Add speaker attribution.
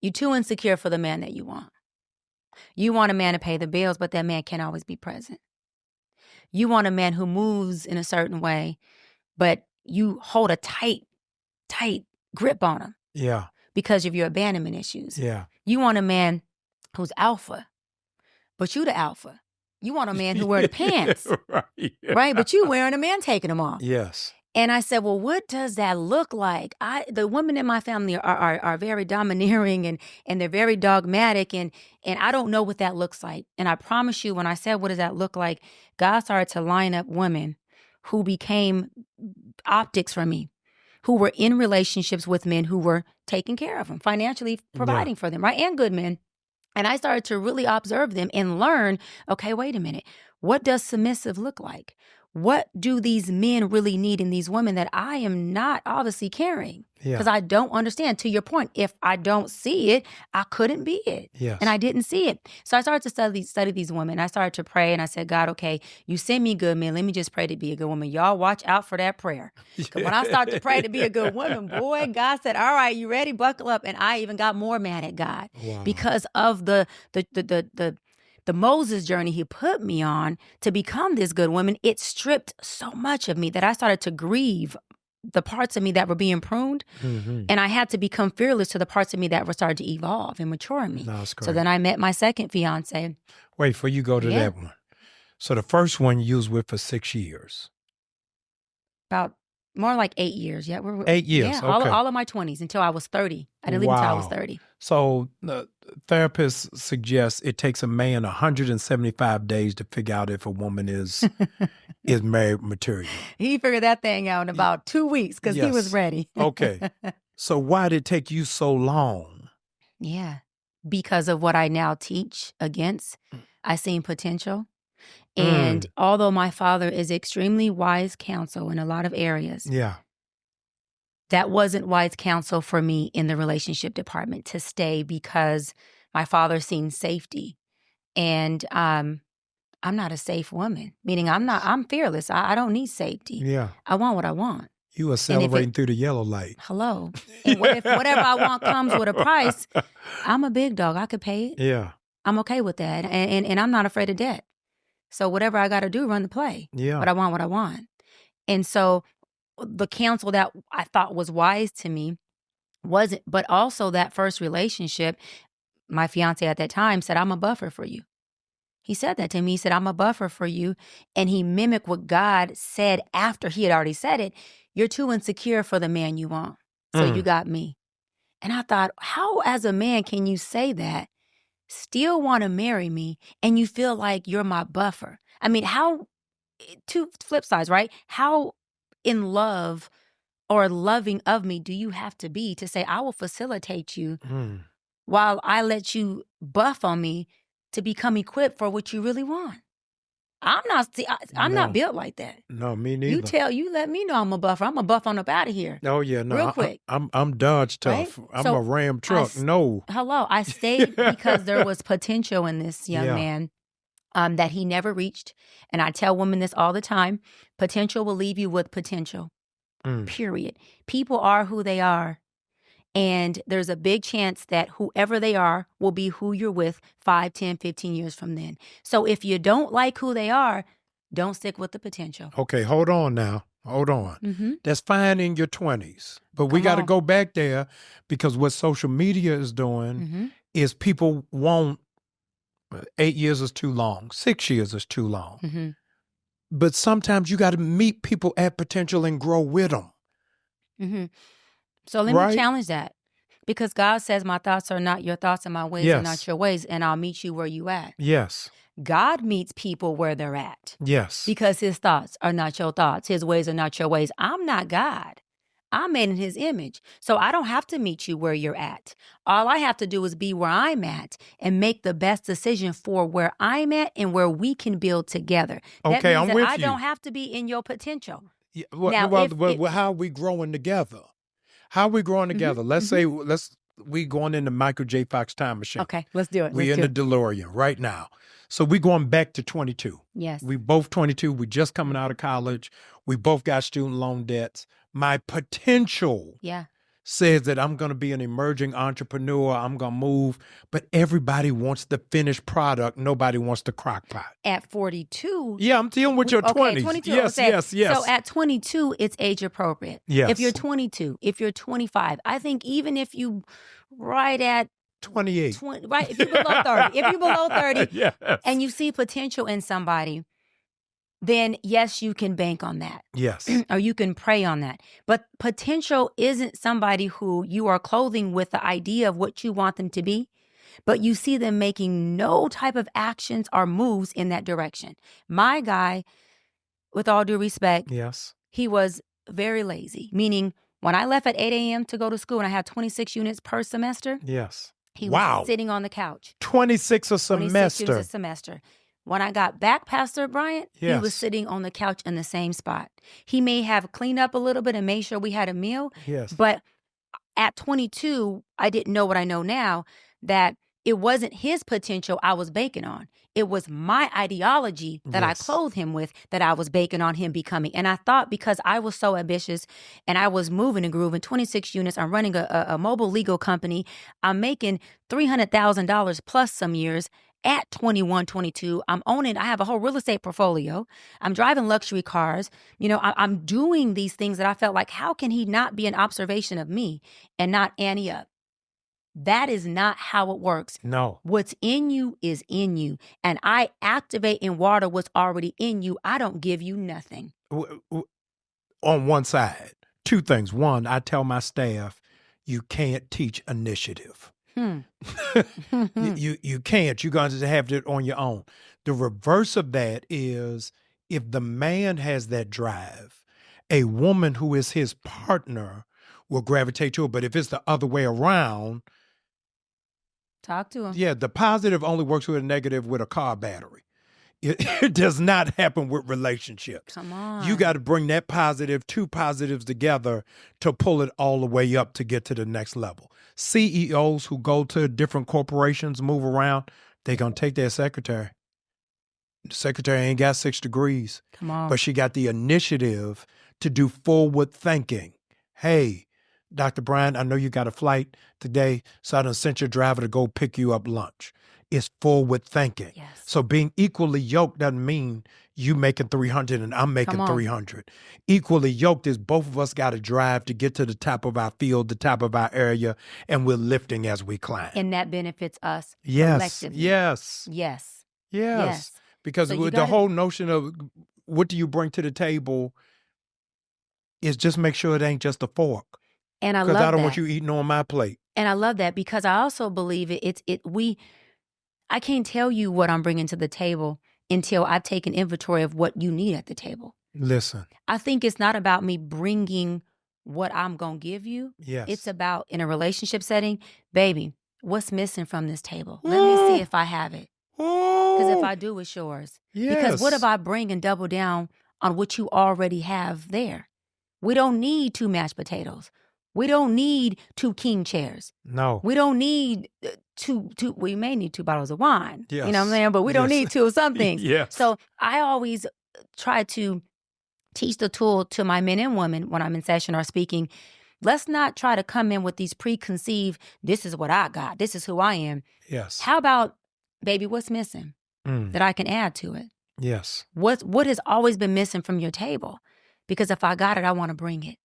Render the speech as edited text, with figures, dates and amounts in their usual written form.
Speaker 1: You're too insecure for the man that you want. You want a man to pay the bills, but that man can't always be present. You want a man who moves in a certain way, but you hold a tight grip on him.
Speaker 2: Yeah.
Speaker 1: Because of your abandonment issues.
Speaker 2: Yeah.
Speaker 1: You want a man who's alpha, but you the alpha. You want a man who wear the pants,
Speaker 2: Right.
Speaker 1: right? But you wearing them and taking them off.
Speaker 2: Yes.
Speaker 1: And I said, well, what does that look like? The women in my family are very domineering and they're very dogmatic and I don't know what that looks like. And I promise you, when I said, what does that look like? God started to line up women who became optics for me, who were in relationships with men who were taking care of them, financially providing for them, right? And good men. And I started to really observe them and learn, okay, wait a minute. What does submissive look like? What do these men really need in these women that I am not obviously carrying? Because I don't understand. To your point, if I don't see it, I couldn't be it.
Speaker 2: Yes.
Speaker 1: And I didn't see it. So I started to study these women. I started to pray and I said, God, okay, you send me good men. Let me just pray to be a good woman. Y'all watch out for that prayer. Because when I started to pray to be a good woman, boy, God said, all right, you ready? Buckle up. And I even got more mad at God because of the Moses journey he put me on to become this good woman. It stripped so much of me that I started to grieve the parts of me that were being pruned. Mm-hmm. And I had to become fearless to the parts of me that were starting to evolve and mature in me.
Speaker 2: That's great.
Speaker 1: So then I met my second fiance.
Speaker 2: Wait, before you go to that one. So the first one you was with for 6 years.
Speaker 1: About more like 8 years. Yeah.
Speaker 2: 8 years.
Speaker 1: Yeah,
Speaker 2: okay.
Speaker 1: all of my 20s until I was 30. I didn't leave until I was 30.
Speaker 2: So the therapist suggests it takes a man 175 days to figure out if a woman is married material.
Speaker 1: He figured that thing out in about 2 weeks because he was ready.
Speaker 2: Okay. So why did it take you so long?
Speaker 1: Yeah. Because of what I now teach against. I seen potential. And although my father is extremely wise counsel in a lot of areas, that wasn't wise counsel for me in the relationship department to stay because my father seen safety. And I'm not a safe woman, meaning I'm fearless. I don't need safety.
Speaker 2: Yeah.
Speaker 1: I want what I want.
Speaker 2: You are celebrating through the yellow light.
Speaker 1: Hello. And if whatever I want comes with a price, I'm a big dog. I could pay it.
Speaker 2: Yeah.
Speaker 1: I'm okay with that. And I'm not afraid of debt. So whatever I got to do, run the play.
Speaker 2: Yeah.
Speaker 1: But I want what I want. And so the counsel that I thought was wise to me wasn't, but also that first relationship, my fiance at that time said, I'm a buffer for you. He said that to me. He said, I'm a buffer for you. And he mimicked what God said after he had already said it. You're too insecure for the man you want. So you got me. And I thought, how as a man can you say that? Still want to marry me and you feel like you're my buffer. I mean, how, two flip sides, right? How in love or loving of me do you have to be to say, I will facilitate you while I let you buff on me to become equipped for what you really want? I'm not built like that.
Speaker 2: No, me neither.
Speaker 1: You let me know I'm a buffer. I'm a buff on up out of here.
Speaker 2: Oh yeah, no.
Speaker 1: Real quick.
Speaker 2: I'm Dodge tough. Right? I'm a Ram truck.
Speaker 1: Hello. I stayed because there was potential in this young man that he never reached. And I tell women this all the time. Potential will leave you with potential. Period. People are who they are. And there's a big chance that whoever they are will be who you're with 5, 10, 15 years from then. So if you don't like who they are, don't stick with the potential.
Speaker 2: Okay, hold on now. Hold on.
Speaker 1: Mm-hmm.
Speaker 2: That's fine in your 20s. But we got to go back there because what social media is doing is people want 8 years is too long. 6 years is too long. Mm-hmm. But sometimes you got to meet people at potential and grow with them.
Speaker 1: Mm-hmm. So let me challenge that. Because God says my thoughts are not your thoughts and my ways are not your ways. And I'll meet you where you at.
Speaker 2: Yes.
Speaker 1: God meets people where they're at.
Speaker 2: Yes.
Speaker 1: Because his thoughts are not your thoughts. His ways are not your ways. I'm not God. I'm made in his image. So I don't have to meet you where you're at. All I have to do is be where I'm at and make the best decision for where I'm at and where we can build together. That means
Speaker 2: I'm
Speaker 1: that
Speaker 2: with
Speaker 1: I
Speaker 2: you.
Speaker 1: don't have to be in your potential.
Speaker 2: Yeah, how are we growing together? How are we growing together? Let's say we going in the Michael J. Fox time machine.
Speaker 1: Okay, let's do it.
Speaker 2: We're in the DeLorean right now. So we going back to 22.
Speaker 1: Yes.
Speaker 2: We both 22. We just coming out of college. We both got student loan debts. My potential says that I'm going to be an emerging entrepreneur, I'm going to move, but everybody wants the finished product. Nobody wants the crock pot.
Speaker 1: At 42.
Speaker 2: Yeah, I'm dealing with your 20s.
Speaker 1: 22.
Speaker 2: Yes,
Speaker 1: Okay.
Speaker 2: yes.
Speaker 1: So at 22, it's age appropriate.
Speaker 2: Yes.
Speaker 1: If you're 22, if you're 25, I think even if you right at
Speaker 2: 28.
Speaker 1: Right, if you're below 30,
Speaker 2: Yes.
Speaker 1: and you see potential in somebody, then yes, you can bank on that.
Speaker 2: Yes.
Speaker 1: Or you can pray on that. But potential isn't somebody who you are clothing with the idea of what you want them to be, but you see them making no type of actions or moves in that direction. My guy, with all due respect,
Speaker 2: Yes.
Speaker 1: he was very lazy, meaning when I left at 8 a.m. to go to school and I had 26 units per semester,
Speaker 2: Yes.
Speaker 1: he was sitting on the couch.
Speaker 2: 26 a semester.
Speaker 1: 26 units a semester. When I got back, Pastor Bryant,
Speaker 2: Yes.
Speaker 1: he was sitting on the couch in the same spot. He may have cleaned up a little bit and made sure we had a meal.
Speaker 2: Yes.
Speaker 1: But at 22, I didn't know what I know now, that it wasn't his potential I was banking on. It was my ideology that I clothed him with that I was banking on him becoming. And I thought because I was so ambitious and I was moving and grooving, 26 units, I'm running a mobile legal company, I'm making $300,000 plus some years. At 21, 22, I have a whole real estate portfolio. I'm driving luxury cars. I'm doing these things that I felt like, how can he not be an observation of me and not Annie up? That is not how it works.
Speaker 2: No.
Speaker 1: What's in you is in you. And I activate and water what's already in you. I don't give you nothing.
Speaker 2: On one side, two things. One, I tell my staff, you can't teach initiative. You can't. You're going to have it on your own. The reverse of that is if the man has that drive, a woman who is his partner will gravitate to it. But if it's the other way around,
Speaker 1: talk to him.
Speaker 2: Yeah, the positive only works with a negative with a car battery. It does not happen with relationships.
Speaker 1: Come on.
Speaker 2: You got to bring that positive, two positives together to pull it all the way up to get to the next level. CEOs who go to different corporations, move around, they're going to take their secretary. The secretary ain't got 6 degrees.
Speaker 1: Come on.
Speaker 2: But she got the initiative to do forward thinking. Hey, Dr. Bryant, I know you got a flight today, so I done sent your driver to go pick you up lunch. It's forward thinking.
Speaker 1: Yes.
Speaker 2: So being equally yoked doesn't mean you making 300 and I'm making 300. Equally yoked is both of us got to drive to get to the top of our field, the top of our area, and we're lifting as we climb.
Speaker 1: And that benefits us
Speaker 2: collectively.
Speaker 1: Yes.
Speaker 2: Because
Speaker 1: So
Speaker 2: the whole notion of what do you bring to the table is just make sure it ain't just a fork.
Speaker 1: And I love that.
Speaker 2: Because I don't want you eating on my plate.
Speaker 1: And I love that because I also believe I can't tell you what I'm bringing to the table until I've taken inventory of what you need at the table.
Speaker 2: Listen.
Speaker 1: I think it's not about me bringing what I'm going to give you.
Speaker 2: Yes.
Speaker 1: It's about, in a relationship setting, baby, what's missing from this table? Let me see if I have it. Because if I do, it's yours.
Speaker 2: Yes.
Speaker 1: Because what if I bring and double down on what you already have there? We don't need 2 mashed potatoes. We don't need 2 king chairs.
Speaker 2: No.
Speaker 1: We don't need two. We may need 2 bottles of wine.
Speaker 2: Yes.
Speaker 1: You know what I'm saying? But we don't need 2 of some things.
Speaker 2: Yes.
Speaker 1: So I always try to teach the tool to my men and women when I'm in session or speaking. Let's not try to come in with these preconceived, this is what I got. This is who I am.
Speaker 2: Yes.
Speaker 1: How about, baby, what's missing that I can add to it?
Speaker 2: Yes.
Speaker 1: What has always been missing from your table? Because if I got it, I want to bring it.